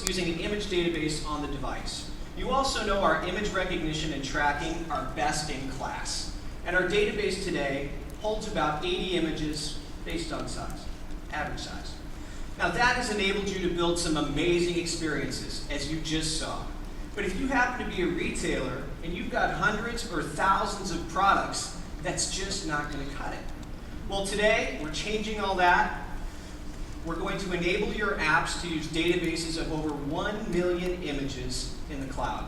works using an image database on the device. You also know our image recognition and tracking are best in class. And our database today holds about 80 images based on size, average size. Now that has enabled you to build some amazing experiences, as you just saw. But if you happen to be a retailer and you've got hundreds or thousands of products, that's just not going to cut it. Well, today we're changing all that. We're going to enable your apps to use databases of over 1 million images in the cloud.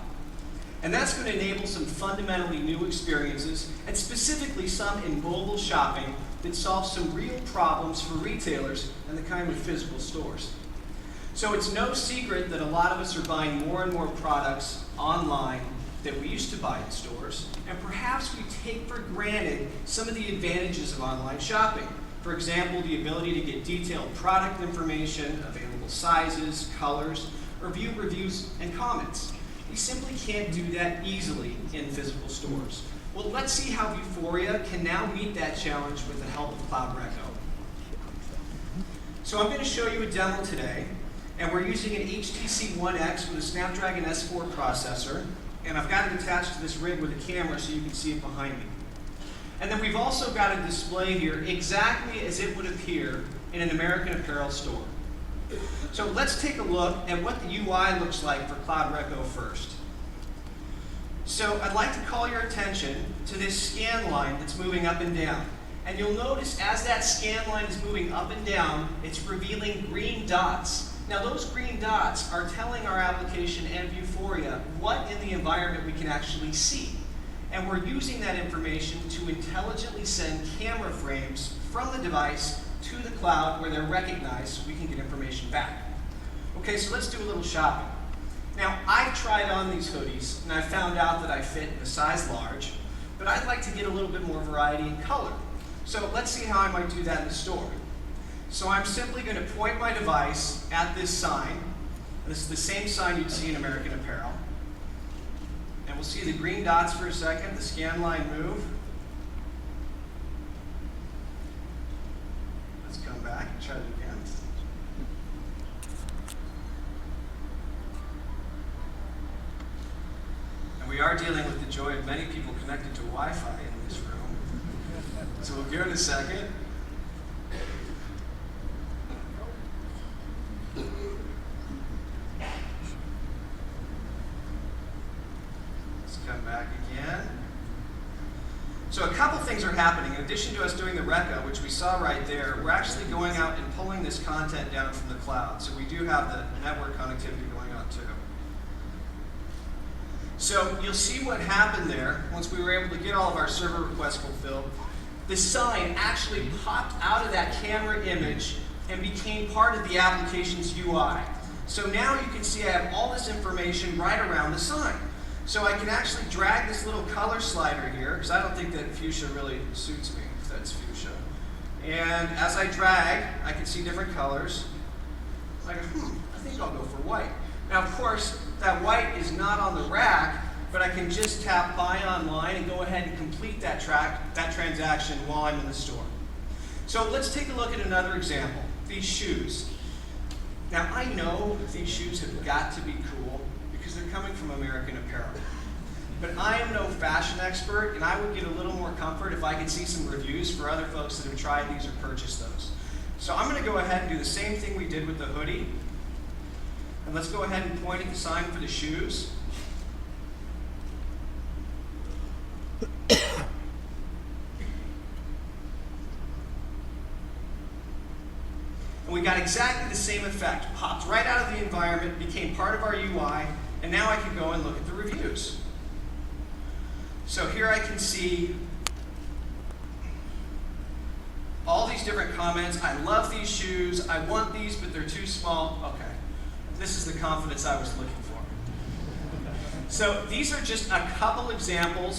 And that's going to enable some fundamentally new experiences, and specifically some in mobile shopping that solve some real problems for retailers and the kind of physical stores. So it's no secret that a lot of us are buying more and more products online that we used to buy in stores, and perhaps we take for granted some of the advantages of online shopping. For example, the ability to get detailed product information, available sizes, colors, or view reviews and comments. We simply can't do that easily in physical stores. Well, let's see how Vuforia can now meet that challenge with the help of Cloud Reco. So I'm going to show you a demo today, and we're using an HTC One X with a Snapdragon S4 processor, and I've got it attached to this rig with a camera so you can see it behind me. And then we've also got a display here exactly as it would appear in an American Apparel store. So let's take a look at what the UI looks like for Cloud Reco first. So I'd like to call your attention to this scan line that's moving up and down. And you'll notice as that scan line is moving up and down, it's revealing green dots. Now those green dots are telling our application and Vuforia what in the environment we can actually see. And we're using that information to intelligently send camera frames from the device to the cloud where they're recognized so we can get information back. Okay, so let's do a little shopping. Now, I've tried on these hoodies and I found out that I fit in a size large, but I'd like to get a little bit more variety in color. So let's see how I might do that in the store. So I'm simply going to point my device at this sign. This is the same sign you'd see in American Apparel. And we'll see the green dots for a second, the scan line move. Let's come back and try it again. And we are dealing with the joy of many people connected to Wi-Fi in this room. So we'll give it a second. Come back again. So a couple things are happening. In addition to us doing the Reco, which we saw right there, we're actually going out and pulling this content down from the cloud. So we do have the network connectivity going on too. So you'll see what happened there once we were able to get all of our server requests fulfilled. The sign actually popped out of that camera image and became part of the application's UI. So now you can see I have all this information right around the sign. So I can actually drag this little color slider here, because I don't think that fuchsia really suits me, if that's fuchsia. And as I drag, I can see different colors. I go, I think I'll go for white. Now, of course, that white is not on the rack, but I can just tap Buy Online and go ahead and complete that transaction while I'm in the store. So let's take a look at another example, these shoes. Now, I know these shoes have got to be cool, because they're coming from American Apparel. But I am no fashion expert, and I would get a little more comfort if I could see some reviews for other folks that have tried these or purchased those. So I'm going to go ahead and do the same thing we did with the hoodie. And let's go ahead and point at the sign for the shoes. And we got exactly the same effect. Popped right out of the environment, became part of our UI, and now I can go and look at the reviews. So here I can see all these different comments. I love these shoes. I want these, but they're too small. Okay, this is the confidence I was looking for. So these are just a couple examples